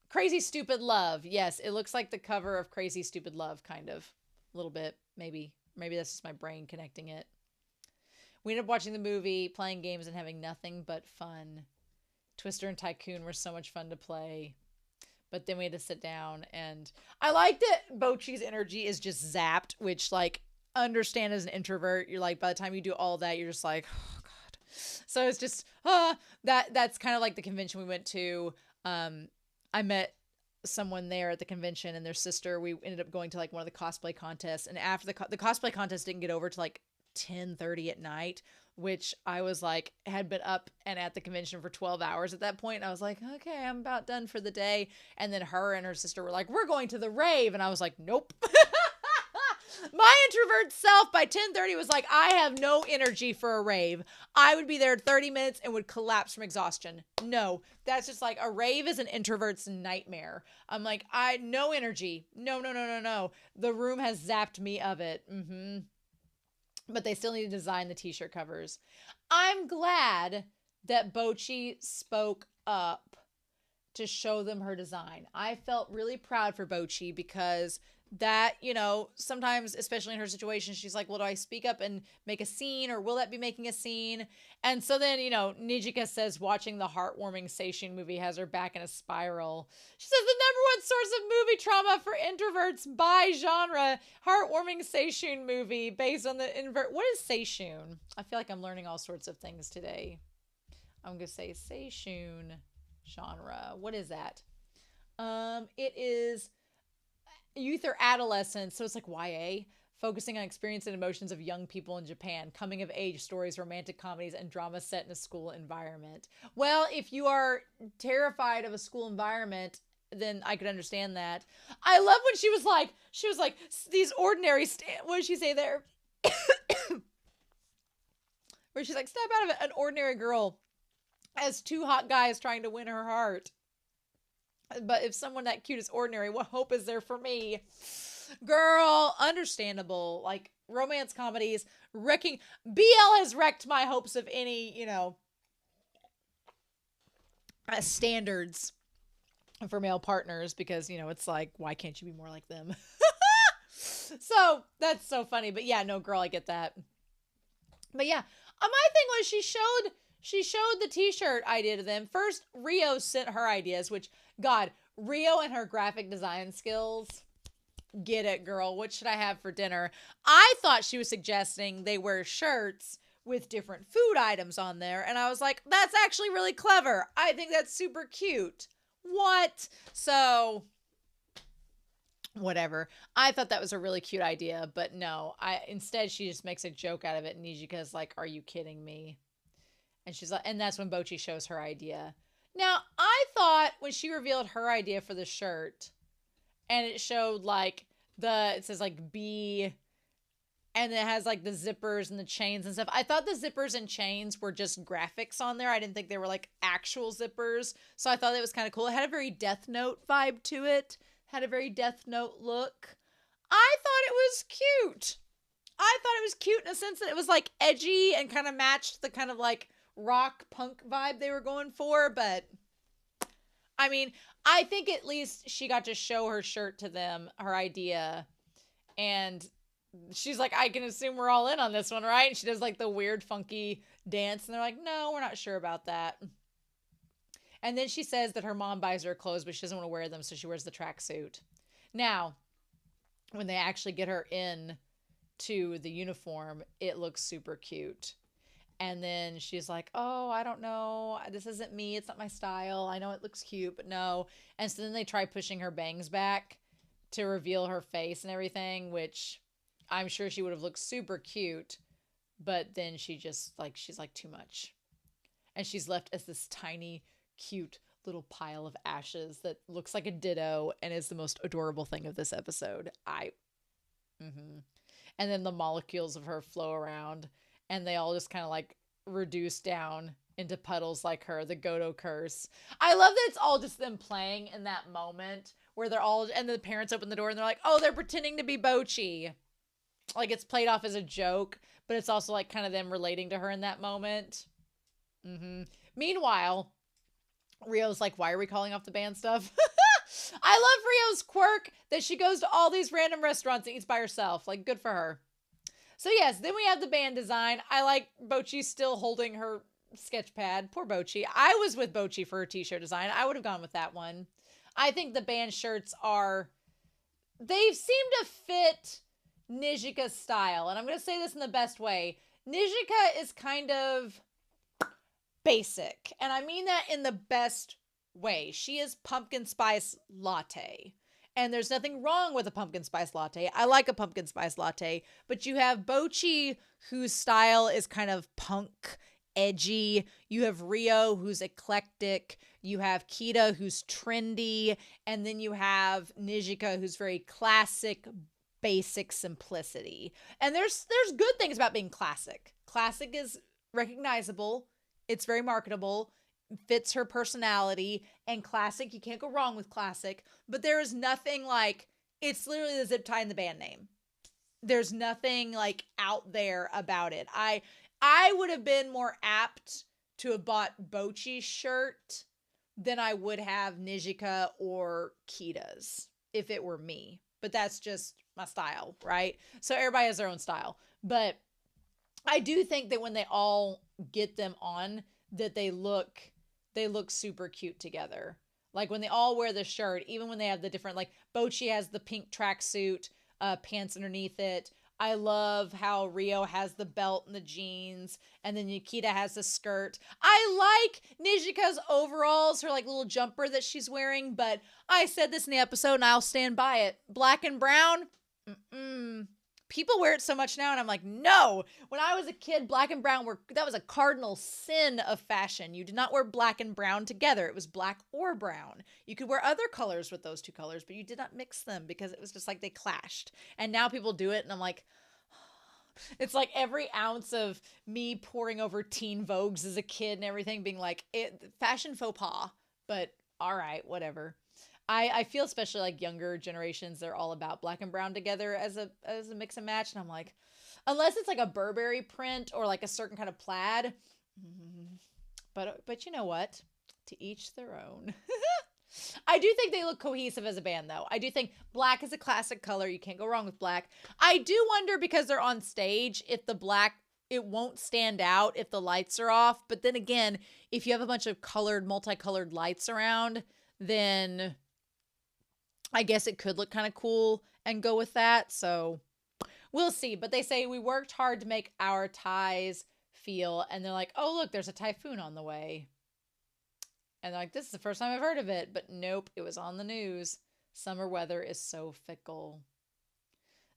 Crazy Stupid Love. Yes, it looks like the cover of Crazy Stupid Love, kind of. A little bit, maybe. Maybe that's just my brain connecting it. We ended up watching the movie, playing games, and having nothing but fun. Twister and Tycoon were so much fun to play. But then we had to sit down, and I like that Bocchi's energy is just zapped, which, like, understand as an introvert, you're like, by the time you do all that, you're just like, oh, God. So it's just, that's kind of like the convention we went to. I met someone there at the convention and their sister. We ended up going to like one of the cosplay contests, and after the cosplay contest didn't get over to like 10:30 at night, which I was like, had been up and at the convention for 12 hours at that point. And I was like, okay, I'm about done for the day. And then her and her sister were like, we're going to the rave. And I was like, nope. My introvert self by 10:30 was like, I have no energy for a rave. I would be there 30 minutes and would collapse from exhaustion. No, that's just like, a rave is an introvert's nightmare. I'm like, no energy. No. The room has zapped me of it. But they still need to design the t-shirt covers. I'm glad that Bocchi spoke up to show them her design. I felt really proud for Bocchi because that, you know, sometimes, especially in her situation, she's like, well, do I speak up and make a scene, or will that be making a scene? And so then, you know, Nijika says watching the heartwarming Seishun movie has her back in a spiral. She says the number one source of movie trauma for introverts by genre, heartwarming Seishun movie based on the invert. What is Seishun? I feel like I'm learning all sorts of things today. I'm going to say Seishun genre. What is that? It is youth or adolescence, so it's like YA, focusing on experience and emotions of young people in Japan, coming of age stories, romantic comedies, and drama set in a school environment. Well, if you are terrified of a school environment, then I could understand that. I love when she was like, these ordinary, what did she say there? Where she's like, step out of an ordinary girl as two hot guys trying to win her heart. But if someone that cute is ordinary, what hope is there for me? Girl, understandable. Like, romance comedies, BL has wrecked my hopes of any, you know, standards for male partners, because, you know, it's like, why can't you be more like them? So, that's so funny. But yeah, no, girl, I get that. But yeah, my thing was she showed the t-shirt idea to them. First, Rio sent her ideas, which, God, Rio and her graphic design skills, get it, girl. What should I have for dinner? I thought she was suggesting they wear shirts with different food items on there. And I was like, that's actually really clever. I think that's super cute. What? So Whatever. I thought that was a really cute idea, but no. Instead she just makes a joke out of it, and Nijika's like, "Are you kidding me?" And she's like, and that's when Bocchi shows her idea. Now, I thought when she revealed her idea for the shirt, and it showed like it says like B, and it has like the zippers and the chains and stuff. I thought the zippers and chains were just graphics on there. I didn't think they were like actual zippers. So I thought it was kind of cool. It had a very Death Note vibe to it. Had a very Death Note look. I thought it was cute. I thought it was cute in a sense that it was like edgy and kind of matched the kind of like rock punk vibe they were going for. But I mean, I think at least she got to show her shirt to them, her idea. And she's like, I can assume we're all in on this one, right? And she does like the weird funky dance. And they're like, no, we're not sure about that. And then she says that her mom buys her clothes, but she doesn't want to wear them. So she wears the tracksuit. Now, when they actually get her in to the uniform, it looks super cute. And then she's like, oh, I don't know. This isn't me. It's not my style. I know it looks cute, but no. And so then they try pushing her bangs back to reveal her face and everything, which I'm sure she would have looked super cute. But then she's like too much. And she's left as this tiny, cute little pile of ashes that looks like a ditto and is the most adorable thing of this episode. And then the molecules of her flow around, and they all just kind of like reduce down into puddles like her, the Goto curse. I love that it's all just them playing in that moment where they're all, and the parents open the door and they're like, oh, they're pretending to be Bocchi. Like it's played off as a joke, but it's also like kind of them relating to her in that moment. Meanwhile, Rio's like, why are we calling off the band stuff? I love Rio's quirk that she goes to all these random restaurants and eats by herself. Like, good for her. So yes, then we have the band design. I like Bocchi still holding her sketch pad. Poor Bocchi. I was with Bocchi for her t-shirt design. I would have gone with that one. I think the band shirts they seem to fit Nijika's style. And I'm going to say this in the best way. Nijika is kind of basic. And I mean that in the best way. She is pumpkin spice latte. And there's nothing wrong with a pumpkin spice latte. I like a pumpkin spice latte. But you have Bocchi, whose style is kind of punk, edgy. You have Rio, who's eclectic. You have Kita, who's trendy. And then you have Nijika, who's very classic, basic simplicity. And there's good things about being classic. Classic is recognizable. It's very marketable, fits her personality, and classic, you can't go wrong with classic, but there is nothing like, it's literally the zip tie and the band name. There's nothing like out there about it. I would have been more apt to have bought Bocchi's shirt than I would have Nijika or Kita's if it were me, but that's just my style, right? So everybody has their own style, but I do think that when they all get them on, that they look super cute together. Like when they all wear the shirt, even when they have the different, like Bocchi has the pink tracksuit, pants underneath it. I love how Rio has the belt and the jeans, and then Nikita has the skirt. I like Nijika's overalls, her like little jumper that she's wearing, but I said this in the episode and I'll stand by it. Black and brown, people wear it so much now, and I'm like, no. When I was a kid, black and brown that was a cardinal sin of fashion. You did not wear black and brown together. It was black or brown. You could wear other colors with those two colors, but you did not mix them because it was just like they clashed. And now people do it, and I'm like, it's like every ounce of me poring over Teen Vogues as a kid and everything being like, fashion faux pas, but all right, whatever. I feel especially like younger generations, they're all about black and brown together as a mix and match. And I'm like, unless it's like a Burberry print or like a certain kind of plaid. But you know what? To each their own. I do think they look cohesive as a band, though. I do think black is a classic color. You can't go wrong with black. I do wonder, because they're on stage, if the black, it won't stand out if the lights are off. But then again, if you have a bunch of multicolored lights around, then I guess it could look kind of cool and go with that. So we'll see. But they say we worked hard to make our ties feel. And they're like, oh, look, there's a typhoon on the way. And they're like, this is the first time I've heard of it. But nope, it was on the news. Summer weather is so fickle.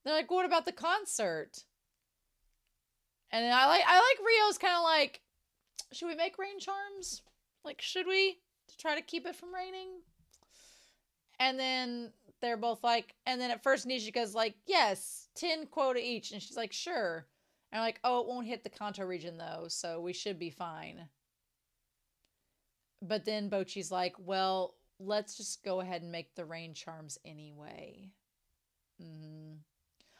They're like, what about the concert? And then I like Rio's kind of like, should we make rain charms? Like, should we? To try to keep it from raining? And then they're both like, and then at first Nishika's like, yes, 10 quota each. And she's like, sure. And I'm like, oh, it won't hit the Kanto region though, so we should be fine. But then Bocchi's like, well, let's just go ahead and make the rain charms anyway.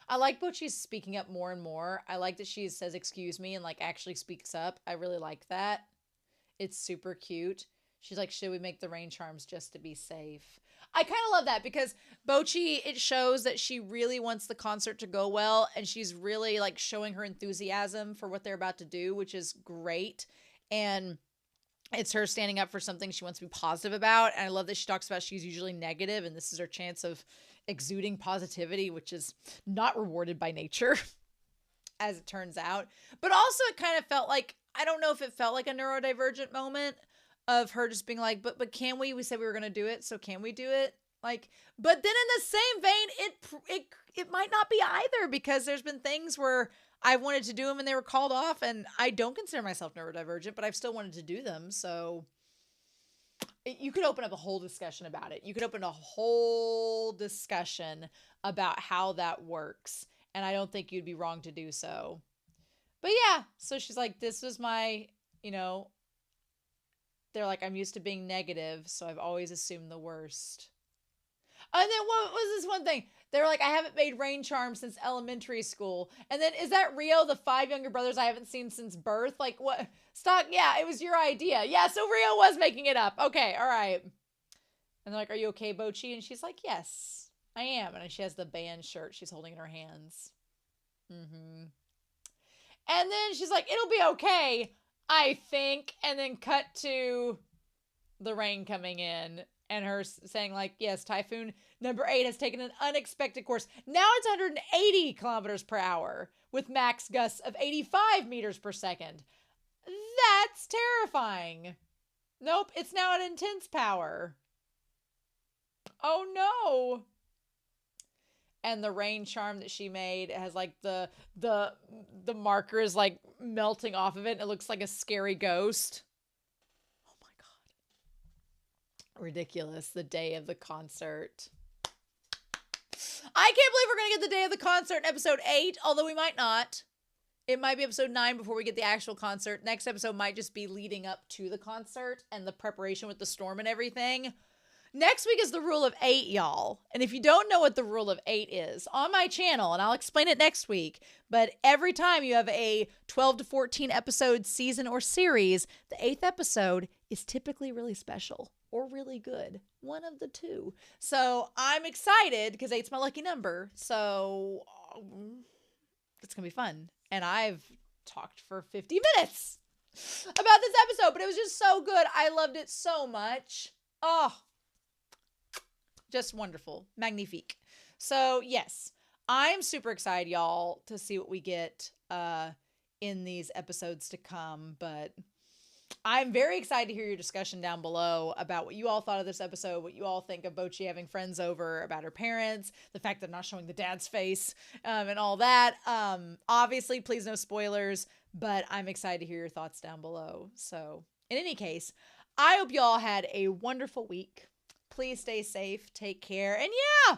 I like Bocchi's speaking up more and more. I like that she says excuse me and like actually speaks up. I really like that. It's super cute. She's like, should we make the rain charms just to be safe? I kind of love that because Bocchi, it shows that she really wants the concert to go well. And she's really like showing her enthusiasm for what they're about to do, which is great. And it's her standing up for something she wants to be positive about. And I love that she talks about she's usually negative and this is her chance of exuding positivity, which is not rewarded by nature, as it turns out. But also it kind of felt like, I don't know if it felt like a neurodivergent moment of her just being like, but can we said we were going to do it, so can we do it? Like, but then in the same vein, it might not be either, because there's been things where I wanted to do them and they were called off, and I don't consider myself neurodivergent, but I've still wanted to do them. So you could open up a whole discussion about it. You could open a whole discussion about how that works. And I don't think you'd be wrong to do so. But yeah, so she's like, this was my, they're like, I'm used to being negative, so I've always assumed the worst. And then what was this one thing? They were like, I haven't made rain charms since elementary school. And then, is that Rio, the 5 younger brothers I haven't seen since birth? Like, what? Stock, yeah, it was your idea. Yeah, so Rio was making it up. Okay, all right. And they're like, are you okay, Bocchi? And she's like, yes, I am. And she has the band shirt she's holding in her hands. And then she's like, it'll be okay, I think. And then cut to the rain coming in. And her saying like, yes, typhoon number 8 has taken an unexpected course. Now it's 180 kilometers per hour with max gusts of 85 meters per second. That's terrifying. Nope, it's now at intense power. Oh no. And the rain charm that she made has like the marker is like melting off of it. It looks like a scary ghost. Ridiculous. The day of the concert. I can't believe we're going to get the day of the concert in episode 8, although we might not. It might be episode 9 before we get the actual concert. Next episode might just be leading up to the concert and the preparation with the storm and everything. Next week is the rule of 8, y'all. And if you don't know what the rule of 8 is, on my channel, and I'll explain it next week, but every time you have a 12 to 14 episode season or series, the 8th episode is typically really special or really good. One of the two. So I'm excited because 8's my lucky number. So it's going to be fun. And I've talked for 50 minutes about this episode, but it was just so good. I loved it so much. Oh, just wonderful. Magnifique. So yes, I'm super excited, y'all, to see what we get in these episodes to come. But I'm very excited to hear your discussion down below about what you all thought of this episode, what you all think of Bocchi having friends over, about her parents, the fact that I'm not showing the dad's face, and all that. Obviously, please no spoilers, but I'm excited to hear your thoughts down below. So in any case, I hope you all had a wonderful week. Please stay safe, take care, and yeah, I'm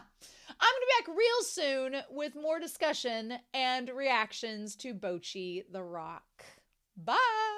going to be back real soon with more discussion and reactions to Bocchi the Rock. Bye!